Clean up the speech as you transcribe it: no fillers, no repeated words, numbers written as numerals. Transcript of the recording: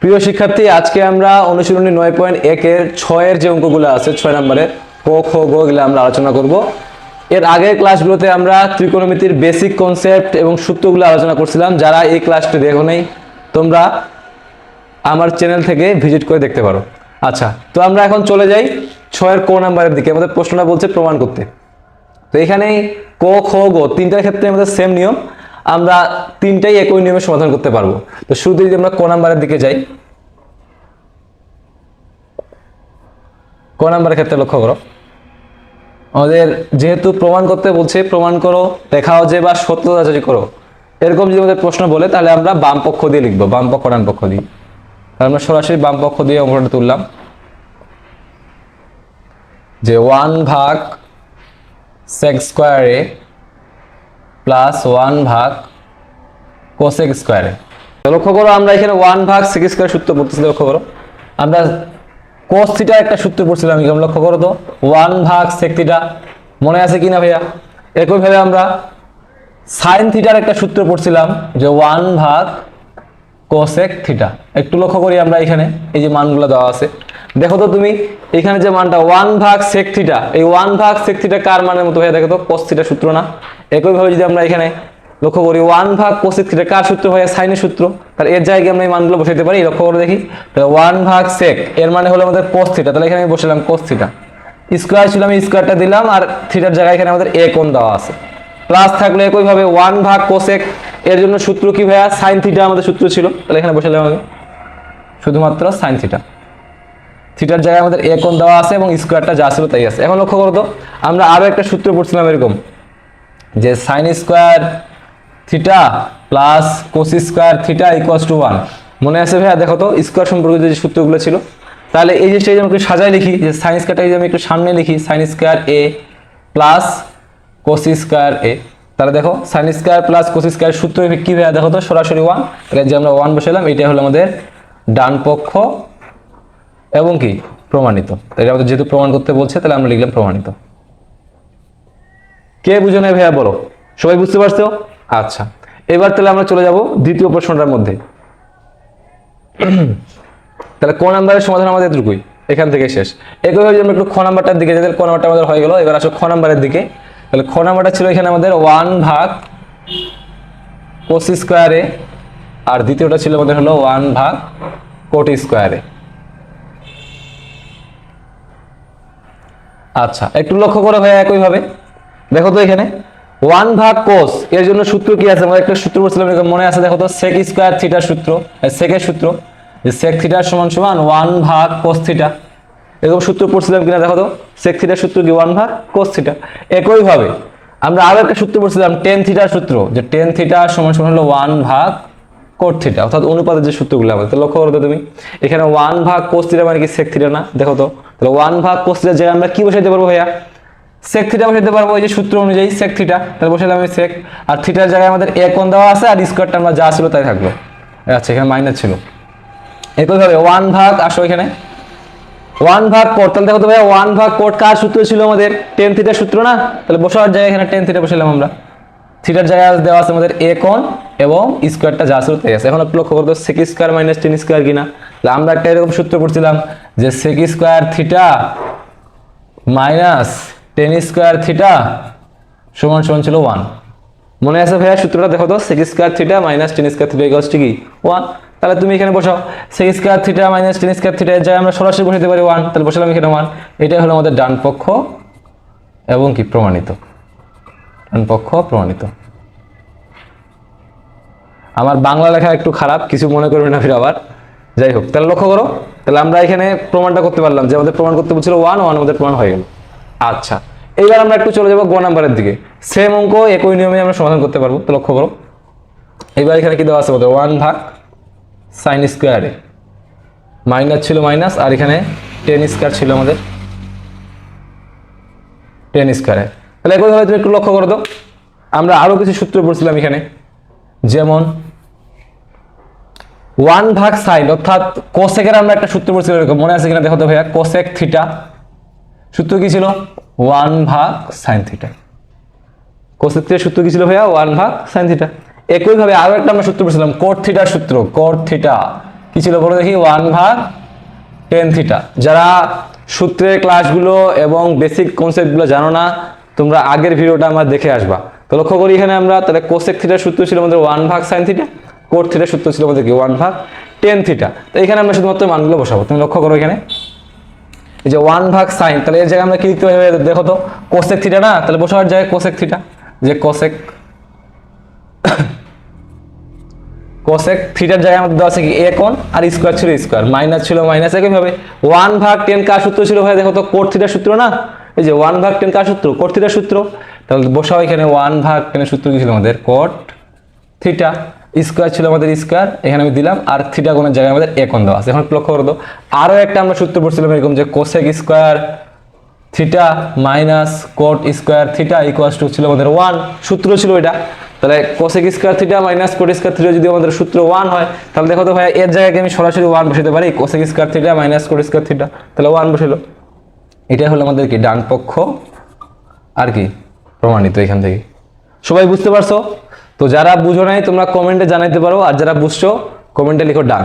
প্রিয় শিক্ষার্থী, আজকে আমরা অনুশীলনী 9.1 এর 6 এর যে অঙ্কগুলো আছে 6 নম্বরের ক খ গ এগুলো আমরা আলোচনা করব। এর আগের ক্লাসগুলোতে আমরা ত্রিকোণমিতির বেসিক কনসেপ্ট এবং সূত্রগুলো আলোচনা করছিলাম। যারা এই ক্লাসটি দেখো নাই তোমরা আমার চ্যানেল থেকে ভিজিট করে দেখতে পারো। আচ্ছা, তো আমরা এখন চলে যাই 6 এর ক নাম্বারের দিকে। আমাদের প্রশ্নটা বলছে প্রমাণ করতে। তো এখানে ক খ গ তিনটার ক্ষেত্রে আমাদের সেম নিয়ম, আমরা তিনটাই একই নিয়মে সমাধান করতে পারবো। তো শুরুতে যদি আমরা ক নাম্বারের দিকে যাই, ক নাম্বারের ক্ষেত্রে লক্ষ্য করো, আমাদের যেহেতু প্রমাণ করতে বলছে, প্রমাণ করো, দেখাও যে বা সত্যতা যাচাই করো, এরকম যদি আমাদের প্রশ্ন বলে তাহলে আমরা বাম পক্ষ দিয়ে লিখবো, বাম পক্ষ ডান পক্ষ দিয়ে। তাহলে আমরা সরাসরি বাম পক্ষ দিয়ে অঙ্কটা তুললাম যে 1 ভাগ sec স্কয়ারে প্লাস 1 ভাগ cosec স্কয়ারে। লক্ষ্য করো আমরা এখানে 1 ভাগ sec স্কয়ার সূত্র পড়তেছি। লক্ষ্য করো আমরা cos থিটা একটা সূত্র পড়ছিলাম, এখানে লক্ষ্য করো তো 1 ভাগ sec থিটা, মনে আছে কিনা ভাইয়া? একইভাবে আমরা sin থিটার একটা সূত্র পড়ছিলাম যে 1 ভাগ cosec থিটা। একটু লক্ষ্য করি আমরা এখানে এই যে মানগুলো দেওয়া আছে, দেখো তো তুমি এখানে যে মানটা 1 ভাগ sec থিটা, এই 1 ভাগ sec থিটা কার মানের মতো ভাইয়া? দেখো তো cos থিটা সূত্র না? একইভাবে যদি আমরা এখানে লক্ষ্য করি 1 ভাগ cosec থিটা কার সূত্র ভাইয়া? সাইনের সূত্র। তাহলে এর জায়গায় আমরা এই মানগুলো বসাইতে পারি। লক্ষ্য করে দেখি, তাহলে 1 ভাগ sec এর মানে হলো আমাদের cos থিটা, তাহলে এখানে আমি বসালাম cos থিটা। স্কয়ার ছিল, আমি স্কয়ারটা দিলাম, আর থিটার জায়গায় এখানে আমাদের a কোণ দেওয়া আছে। প্লাস থাকলে একইভাবে 1 ভাগ cosec এর জন্য সূত্র কি ভাইয়া? sin থিটা আমাদের সূত্র ছিল, তাহলে এখানে বসালাম আমি শুধুমাত্র sin থিটা। থিটার জায়গায় আমাদের a কোণ দেওয়া আছে এবং স্কয়ারটা যা ছিল তাই আছে। এখন লক্ষ্য করো তো আমরা আরো একটা সূত্র পড়ছিলাম এরকম যে sin square theta plus cos square theta equals to 1। মনে আছে ভাইয়া? দেখো তো স্কয়ার সম্পর্কিত যে সূত্রগুলো ছিল। তাহলে এই জিনিসটা আমি একটু সাজায় লিখি যে sin স্কয়ারটা আমি একটু সামনে লিখি, sin square a plus cos square a। তাহলে দেখো sin square plus cos square সূত্র কি ভাইয়া? দেখো তো সরাসরি 1। তাহলে যে আমরা 1 বসালাম, এটাই হলো আমাদের ডান পক্ষ এবং কি প্রমাণিত। তাহলে আমাদের যেহেতু প্রমাণ করতে বলছে তাহলে আমরা লিখলাম প্রমাণিত। কে বুঝে নেয় ভাইয়া বলো? সবাই বুঝতে পারছো? আচ্ছা, এবার তাহলে আমরা চলে যাব দ্বিতীয় প্রশ্নটার মধ্যে। তাহলে ক নাম্বারের সমাধান আমাদের এতটুকুই, এখান থেকে শেষ। একইভাবে আমরা একটু খ নাম্বারটার দিকে যাই, ক নাম্বারটা আমাদের হয়ে গেল। এবার আসো খ নাম্বারের দিকে। তাহলে খ নাম্বারটা ছিল এখানে আমাদের 1 ভাগ cos স্কয়ারে, আর দ্বিতীয়টা ছিল আমাদের হলো 1 ভাগ cot স্কয়ারে। আচ্ছা, একটু লক্ষ্য করো ভাইয়া একইভাবে দেখো তো এখানে 1 ভাগ cos এর জন্য সূত্র কি আছে? আমরা একটা সূত্র বলছিলাম, মনে আছে? দেখো তো sec স্কয়ার থিটার সূত্র, sec এর সূত্র যে sec থিটা সমান সমান 1 ভাগ cos থিটা। এরকম সূত্র পড়ছিলাম কিনা দেখো তো, sec থিটার সূত্র কি 1 ভাগ cos থিটা। একইভাবে আমরা আরো একটা সূত্র পড়ছিলাম tan থিটার সূত্র, যে tan থিটা সমান সমান হলো 1 ভাগ cot থিটা, অর্থাৎ অনুপাতের যে সূত্রগুলো আমাদের। লক্ষ্য করো তো তুমি এখানে 1 ভাগ cos থিটা মানে কি sec থিটা না? দেখো তো তাহলে 1 ভাগ cos থিটার জায়গায় আমরা কি বসাইতে পারবো ভাইয়া? sec থিটা বসাইতে পারবো, এই যে সূত্র অনুযায়ী sec থিটা। তাহলে বসালাম আমি sec, আর থিটার জায়গায় আমাদের a কোণ দেওয়া আছে, আর স্কয়ারটা আমরা যা ছিল তাই থাকলো। আচ্ছা, এখানে মাইনাস ছিল। একইভাবে 1 ভাগ, আসো এখানে 1 ভাগ cot। তাহলে দেখো তো ভাইয়া 1 ভাগ cot কার সূত্র ছিল আমাদের? tan থিটার সূত্র না? তাহলে বসার জায়গায় এখানে tan থিটা বসালাম আমরা। থিটার জায়গায় দেওয়া আছে আমাদের a কোণ এবং স্কয়ারটা যা ছিল তাই আছে। এখন একটু লক্ষ্য করো sec square minus tan square কিনা। তাহলে আমরা একটা এরকম সূত্র পড়ছিলাম যে sec square theta minus tan square theta সমান সমান ছিল 1। মনে আছে ভাইয়া সূত্রটা? দেখো তো sec square theta minus tan square theta equals to কি 1। তাহলে তুমি এখানে বসাও sec square theta minus tan square theta এর জায়গায় আমরা সরাসরি বসাতে পারি 1। তাহলে বসালাম এখানে 1। এটাই হলো আমাদের ডান পক্ষ এবং কি প্রমাণিত, ডান পক্ষ প্রমাণিত। আমার বাংলা লেখা একটু খারাপ, কিছু মনে করবে না ফির আবার। যাই হোক, তাহলে লক্ষ্য করো, তাহলে আমরা এখানে প্রমাণটা করতে পারলাম যে আমাদের প্রমাণ করতে বলছিল 1 আমাদের প্রমাণ হয়ে গেল। আচ্ছা, এইবার আমরা একটু চলে যাবো গ নাম্বারের দিকে। সেম অঙ্ক একই নিয়মে আমরা সমাধান করতে পারবো। তো লক্ষ্য করো এবার এখানে কি দেওয়া আছে আমাদের? 1 ভাগ sin স্কয়ারে, মাইনাস ছিল মাইনাস, আর এখানে tan স্কয়ার ছিল আমাদের, tan স্কয়ারে। তাহলে একইভাবে তুমি একটু লক্ষ্য করো তো আমরা আরো কিছু সূত্র পড়ছিলাম এখানে, যেমন 1 ভাগ sin, অর্থাৎ cosec এর আমরা একটা সূত্র পড়ছিলাম এরকম, মনে আছে কিনা দেখো তো ভাইয়া? cosec থিটা সূত্র কি ছিল? 1 ভাগ sin থিটা। cosec থিটার সূত্র কি ছিল ভাইয়া? 1 ভাগ sin থিটা। একইভাবে আরো একটা আমরা সূত্র পড়ছিলাম cot থিটার সূত্র, cot থিটা কি ছিল বলো দেখি, 1/10 থিটা। যারা সূত্রের ক্লাসগুলো এবং বেসিক কনসেপ্টগুলো জানো না, তোমরা আগের ভিডিওটা আমরা দেখে আসবা। তো লক্ষ্য করি এখানে আমরা তাহলে কোসেক থিটার সূত্র ছিল আমাদের 1/sin থিটা, কোট থিটার সূত্র ছিল আমাদের কি 1/10 থিটা। তো এখানে আমরা শুধুমাত্র মানগুলো বসাবো। তুমি লক্ষ্য করো এখানে এই যে 1/sin, তাহলে এর জায়গায় আমরা কি লিখতে পারি দেখো তো, কোসেক থিটা না, তাহলে বসাবার জায়গায় কোসেক থিটা, যে কোসেক কোসেক থিটার জায়গায় আমাদের দেওয়া আছে কি a কোণ, আর স্কয়ার ছিল স্কয়ার, মাইনাস ছিল মাইনাস। একইভাবে 1/10 কার সূত্র ছিল ভাই দেখো তো, কোট থিটার সূত্র না, এই যে 1/10 কার সূত্র, কোট থিটার সূত্র। তাহলে বসাও এখানে 1/10 সূত্র কি ছিল আমাদের, কোট থিটা, স্কয়ার ছিল আমাদের স্কয়ার, এখানে আমি দিলাম, আর থিটা কোণের জায়গায় আমাদের a কোণ দেওয়া আছে। এখন লক্ষ্য করো তো, আরো একটা আমরা সূত্র পড়ছিলাম এরকম, যে cosec square theta minus coat square theta equals to ছিল আমাদের 1, সূত্র ছিল এটা। তাহলে cosec square theta minus coat square theta যদি আমাদের সূত্র 1 হয়, তাহলে দেখো তো ভাই এর জায়গায় আমি সরাসরি 1 বসাতে পারি, cosec square theta minus coat square theta, তাহলে 1 বসালো। এটাই হলো আমাদের কি ডান পক্ষ আর কি প্রমাণিত এখান থেকে। সবাই বুঝতে পারছো? তো যারা বুঝো নাই তোমরা কমেন্টে জানাইতে পারো, আর যারা বুঝছো কমেন্টে লিখো ডান।